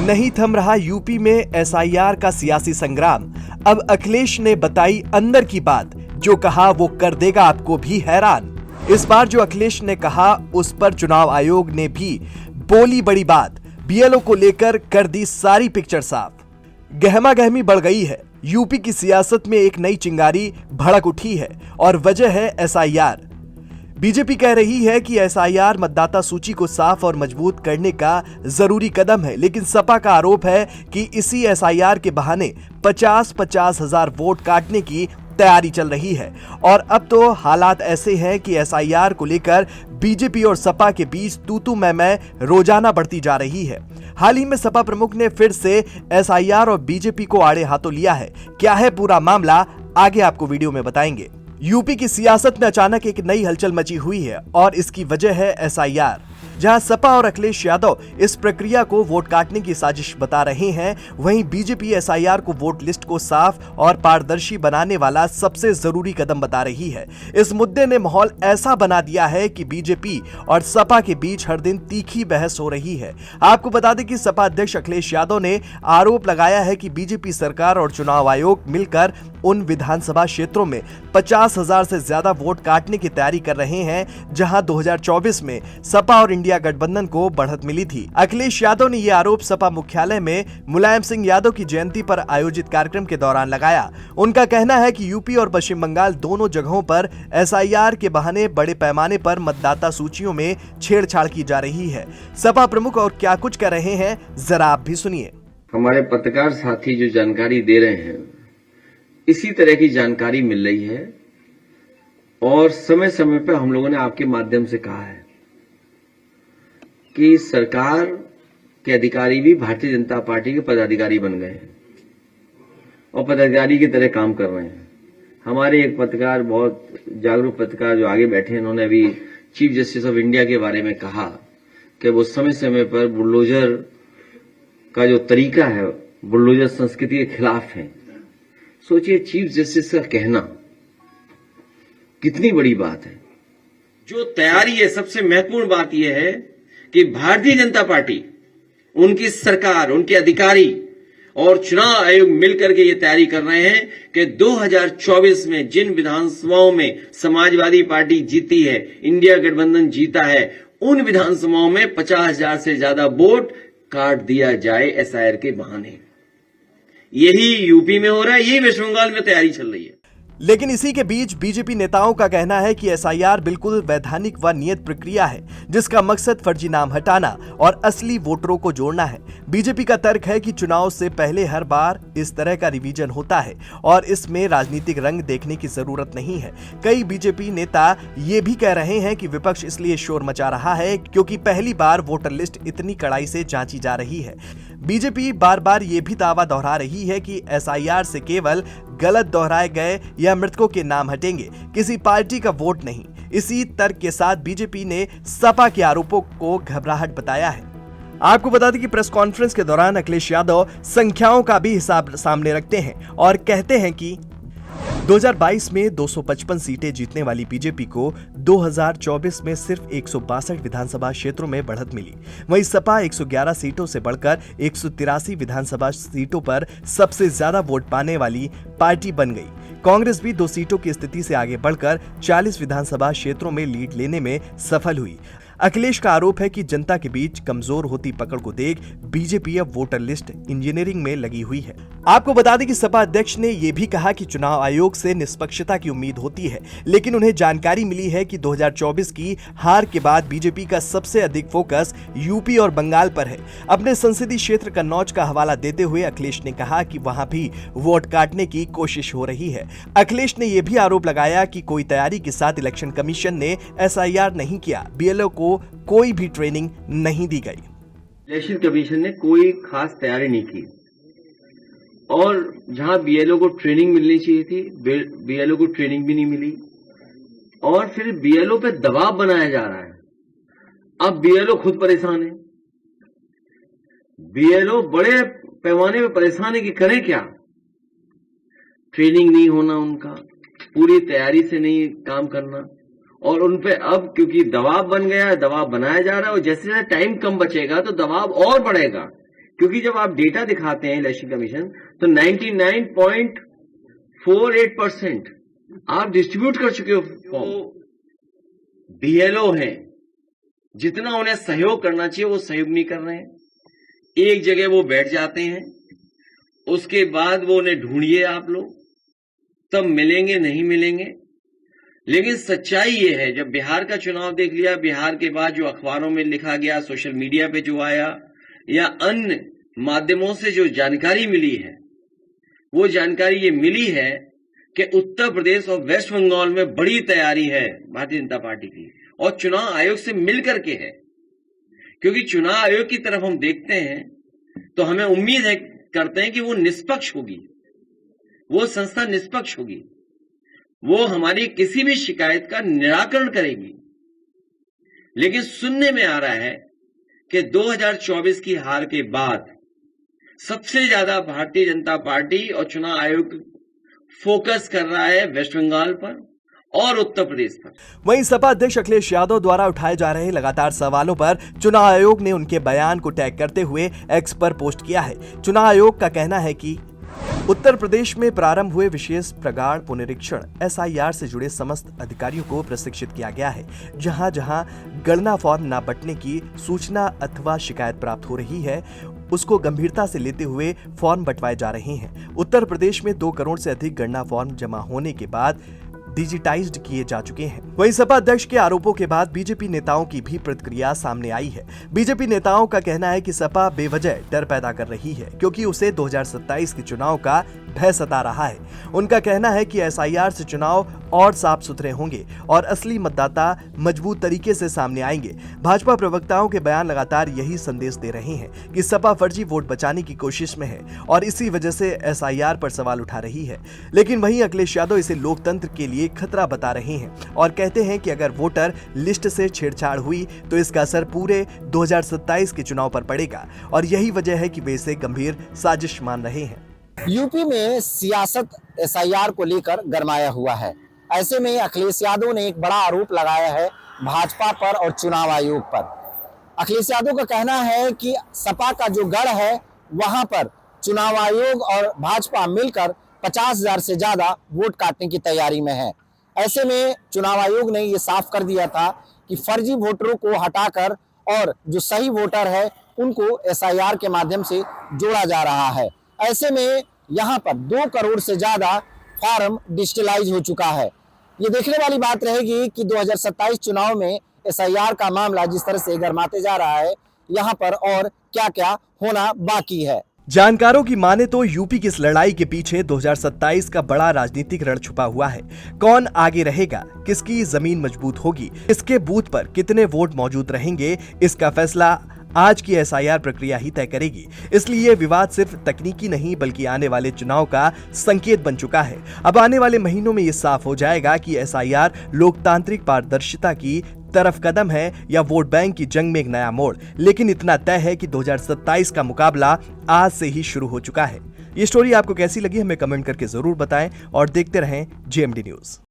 नहीं थम रहा यूपी में एसआईआर का सियासी संग्राम। अब अखिलेश ने बताई अंदर की बात, जो कहा वो कर देगा आपको भी हैरान। इस बार जो अखिलेश ने कहा उस पर चुनाव आयोग ने भी बोली बड़ी बात। बीएलओ को लेकर कर दी सारी पिक्चर साफ। गहमा गहमी बढ़ गई है। यूपी की सियासत में एक नई चिंगारी भड़क उठी है और वजह है एसआईआर। बीजेपी कह रही है कि एसआईआर मतदाता सूची को साफ और मजबूत करने का जरूरी कदम है, लेकिन सपा का आरोप है कि इसी एसआईआर के बहाने 50-50 हजार वोट काटने की तैयारी चल रही है। और अब तो हालात ऐसे हैं कि एसआईआर को लेकर बीजेपी और सपा के बीच तू मैं रोजाना बढ़ती जा रही है। हाल ही में सपा प्रमुख ने फिर से एसआईआर और बीजेपी को आड़े हाथों लिया है। क्या है पूरा मामला, आगे आपको वीडियो में बताएंगे। यूपी की सियासत में अचानक एक नई हलचल मची हुई है और इसकी वजह है एसआईआर। जहां सपा और अखिलेश यादव इस प्रक्रिया को वोट काटने की साजिश बता रहे हैं, वहीं बीजेपी एसआईआर को वोट लिस्ट को साफ और पारदर्शी बनाने वाला सबसे जरूरी कदम बता रही है। इस मुद्दे ने माहौल ऐसा बना दिया है कि बीजेपी और सपा के बीच हर दिन तीखी बहस हो रही है। आपको बता दें कि सपा अध्यक्ष अखिलेश यादव ने आरोप लगाया है कि बीजेपी सरकार और चुनाव आयोग मिलकर उन विधानसभा क्षेत्रों में 50,000 से ज्यादा वोट काटने की तैयारी कर रहे हैं, जहां 2024 में सपा और इंडिया गठबंधन को बढ़त मिली थी। अखिलेश यादव ने यह आरोप सपा मुख्यालय में मुलायम सिंह यादव की जयंती पर आयोजित कार्यक्रम के दौरान लगाया। उनका कहना है कि यूपी और पश्चिम बंगाल दोनों जगहों पर एसआईआर के बहाने बड़े पैमाने पर मतदाता सूचियों में छेड़छाड़ की जा रही है। सपा प्रमुख और क्या कुछ कह रहे हैं, जरा आप भी सुनिए। हमारे पत्रकार साथी जो जानकारी दे रहे हैं, इसी तरह की जानकारी मिल रही है और समय समय पर हम लोगों ने आपके माध्यम से कहा है कि सरकार के अधिकारी भी भारतीय जनता पार्टी के पदाधिकारी बन गए हैं और पदाधिकारी की तरह काम कर रहे हैं। हमारे एक पत्रकार, बहुत जागरूक पत्रकार जो आगे बैठे हैं, उन्होंने अभी चीफ जस्टिस ऑफ इंडिया के बारे में कहा कि वो समय समय पर बुलडोजर का जो तरीका है, बुलडोजर संस्कृति के खिलाफ है। सोचिए, चीफ जस्टिस का कहना कितनी बड़ी बात है। जो तैयारी है, सबसे महत्वपूर्ण बात यह है कि भारतीय जनता पार्टी, उनकी सरकार, उनके अधिकारी और चुनाव आयोग मिलकर के ये तैयारी कर रहे हैं कि 2024 में जिन विधानसभाओं में समाजवादी पार्टी जीती है, इंडिया गठबंधन जीता है, उन विधानसभाओं में 50,000 से ज्यादा वोट काट दिया जाए एसआईआर के बहाने। यही यूपी में हो रहा है, यही वेस्ट बंगाल में तैयारी चल रही है। लेकिन इसी के बीच बीजेपी नेताओं का कहना है कि एसआईआर बिल्कुल वैधानिक व नियत प्रक्रिया है, जिसका मकसद फर्जी नाम हटाना और असली वोटरों को जोड़ना है। बीजेपी का तर्क है कि चुनाव से पहले हर बार इस तरह का रिवीजन होता है और इसमें राजनीतिक रंग देखने की जरूरत नहीं है। कई बीजेपी नेता ये भी कह रहे हैं कि विपक्ष इसलिए शोर मचा रहा है क्योंकि पहली बार वोटर लिस्ट इतनी कड़ाई से जांची जा रही है। बीजेपी बार बार ये भी दावा दोहरा रही है कि एसआईआर से केवल गलत दोहराए गए या मृतकों के नाम हटेंगे, किसी पार्टी का वोट नहीं। इसी तर्क के साथ बीजेपी ने सपा के आरोपों को घबराहट बताया है। आपको बता दें कि प्रेस कॉन्फ्रेंस के दौरान अखिलेश यादव संख्याओं का भी हिसाब सामने रखते हैं और कहते हैं कि 2022 में 255 सीटें जीतने वाली बीजेपी को 2024 में सिर्फ 162 विधानसभा क्षेत्रों में बढ़त मिली। वहीं सपा 111 सीटों से बढ़कर 183 विधानसभा सीटों पर सबसे ज्यादा वोट पाने वाली पार्टी बन गई। कांग्रेस भी 2 सीटों की स्थिति से आगे बढ़कर 40 विधानसभा क्षेत्रों में लीड लेने में सफल हुई। अखिलेश का आरोप है कि जनता के बीच कमजोर होती पकड़ को देख बीजेपी अब वोटर लिस्ट इंजीनियरिंग में लगी हुई है। आपको बता दें कि सपा अध्यक्ष ने यह भी कहा कि चुनाव आयोग से निष्पक्षता की उम्मीद होती है, लेकिन उन्हें जानकारी मिली है कि 2024 की हार के बाद बीजेपी का सबसे अधिक फोकस यूपी और बंगाल पर है। अपने संसदीय क्षेत्र कन्नौज का हवाला देते हुए अखिलेश ने कहा कि वहां भी वोट काटने की कोशिश हो रही है। अखिलेश ने यह भी आरोप लगाया कि कोई तैयारी के साथ इलेक्शन कमीशन ने एसआईआर नहीं किया, बीएलओ को कोई भी ट्रेनिंग नहीं दी गई। इलेक्शन कमीशन ने कोई खास तैयारी नहीं की और जहां बीएलओ को ट्रेनिंग मिलनी चाहिए थी, बीएलओ को ट्रेनिंग भी नहीं मिली और फिर बीएलओ पे दबाव बनाया जा रहा है। अब बीएलओ खुद परेशान है, बीएलओ बड़े पैमाने पे परेशान है कि करें क्या। ट्रेनिंग नहीं होना, उनका पूरी तैयारी से नहीं काम करना और उनपे अब क्योंकि दबाव बन गया है, दबाव बनाया जा रहा है और जैसे जैसे टाइम कम बचेगा तो दबाव और बढ़ेगा क्योंकि जब आप डेटा दिखाते हैं इलेक्शन कमीशन तो 99.48% आप डिस्ट्रीब्यूट कर चुके हो फॉर्म। बीएलओ हैं, जितना उन्हें सहयोग करना चाहिए वो सहयोग नहीं कर रहे हैं। एक जगह वो बैठ जाते हैं, उसके बाद वो उन्हें ढूंढिए आप लोग, तब मिलेंगे नहीं मिलेंगे। लेकिन सच्चाई ये है, जब बिहार का चुनाव देख लिया, बिहार के बाद जो अखबारों में लिखा गया, सोशल मीडिया पे जो आया या अन्य माध्यमों से जो जानकारी मिली है, वो जानकारी ये मिली है कि उत्तर प्रदेश और वेस्ट बंगाल में बड़ी तैयारी है भारतीय जनता पार्टी की, और चुनाव आयोग से मिलकर के है। क्योंकि चुनाव आयोग की तरफ हम देखते हैं तो हमें उम्मीद है, करते हैं कि वो निष्पक्ष होगी, वो संस्था निष्पक्ष होगी, वो हमारी किसी भी शिकायत का निराकरण करेगी। लेकिन सुनने में आ रहा है कि 2024 की हार के बाद सबसे ज्यादा भारतीय जनता पार्टी और चुनाव आयोग फोकस कर रहा है वेस्ट बंगाल पर और उत्तर प्रदेश पर। वहीं सपा अध्यक्ष अखिलेश यादव द्वारा उठाए जा रहे लगातार सवालों पर चुनाव आयोग ने उनके बयान को टैग करते हुए एक्स पर पोस्ट किया है। चुनाव आयोग का कहना है कि उत्तर प्रदेश में प्रारंभ हुए विशेष प्रगाढ़ पुनरीक्षण एसआईआर से जुड़े समस्त अधिकारियों को प्रशिक्षित किया गया है। जहां जहां गणना फॉर्म न बंटने की सूचना अथवा शिकायत प्राप्त हो रही है, उसको गंभीरता से लेते हुए फॉर्म बंटवाए जा रहे हैं। उत्तर प्रदेश में 2 करोड़ से अधिक गणना फॉर्म जमा होने के बाद डिजिटाइज्ड किए जा चुके हैं। वहीं सपा अध्यक्ष के आरोपों के बाद बीजेपी नेताओं की भी प्रतिक्रिया सामने आई है। बीजेपी नेताओं का कहना है कि सपा बेवजह डर पैदा कर रही है, क्योंकि उसे 2027 के चुनाव का भय सता रहा है। उनका कहना है कि एसआईआर से चुनाव और साफ सुथरे होंगे और असली मतदाता मजबूत तरीके से सामने आएंगे। भाजपा प्रवक्ताओं के बयान लगातार यही संदेश दे रहे हैं कि सपा फर्जी वोट बचाने की कोशिश में है और इसी वजह से एसआईआर पर सवाल उठा रही है। लेकिन वहीं अखिलेश यादव इसे लोकतंत्र के लिए खतरा बता रहे हैं और कहते हैं कि अगर वोटर लिस्ट से छेड़छाड़ हुई तो इसका असर पूरे 2027 के चुनाव पर पड़ेगा और यही वजह है कि वे इसे गंभीर साजिश मान रहे हैं। यूपी में सियासत एसआईआर को लेकर गरमाया हुआ है। ऐसे में अखिलेश यादव ने एक बड़ा आरोप लगाया है भाजपा पर और चुनाव आयोग पर। अखिलेश यादव का कहना है कि सपा का जो गढ़ है वहां पर चुनाव आयोग और भाजपा मिलकर 50,000 से ज्यादा वोट काटने की तैयारी में है। ऐसे में चुनाव आयोग ने ये साफ कर दिया था कि फर्जी वोटरों को हटाकर और जो सही वोटर है उनको एसआईआर के माध्यम से जोड़ा जा रहा है। ऐसे में यहाँ पर 2 करोड़ से ज्यादा फॉर्म डिजिटलाइज हो चुका है। ये देखने वाली बात रहेगी कि 2027 चुनाव में एसआईआर का मामला जिस तरह से गरमाते जा रहा है, यहाँ पर और क्या क्या होना बाकी है। जानकारों की माने तो यूपी की इस लड़ाई के पीछे 2027 का बड़ा राजनीतिक रण छुपा हुआ है। कौन आगे रहेगा, किसकी जमीन मजबूत होगी, इसके बूथ पर कितने वोट मौजूद रहेंगे, इसका फैसला आज की एसआईआर प्रक्रिया ही तय करेगी। इसलिए ये विवाद सिर्फ तकनीकी नहीं बल्कि आने वाले चुनाव का संकेत बन चुका है। अब आने वाले महीनों में ये साफ हो जाएगा कि एसआईआर लोकतांत्रिक पारदर्शिता की तरफ कदम है या वोट बैंक की जंग में एक नया मोड़। लेकिन इतना तय है कि 2027 का मुकाबला आज से ही शुरू हो चुका है। ये स्टोरी आपको कैसी लगी हमें कमेंट करके जरूर बताएं और देखते रहें जेएमडी न्यूज।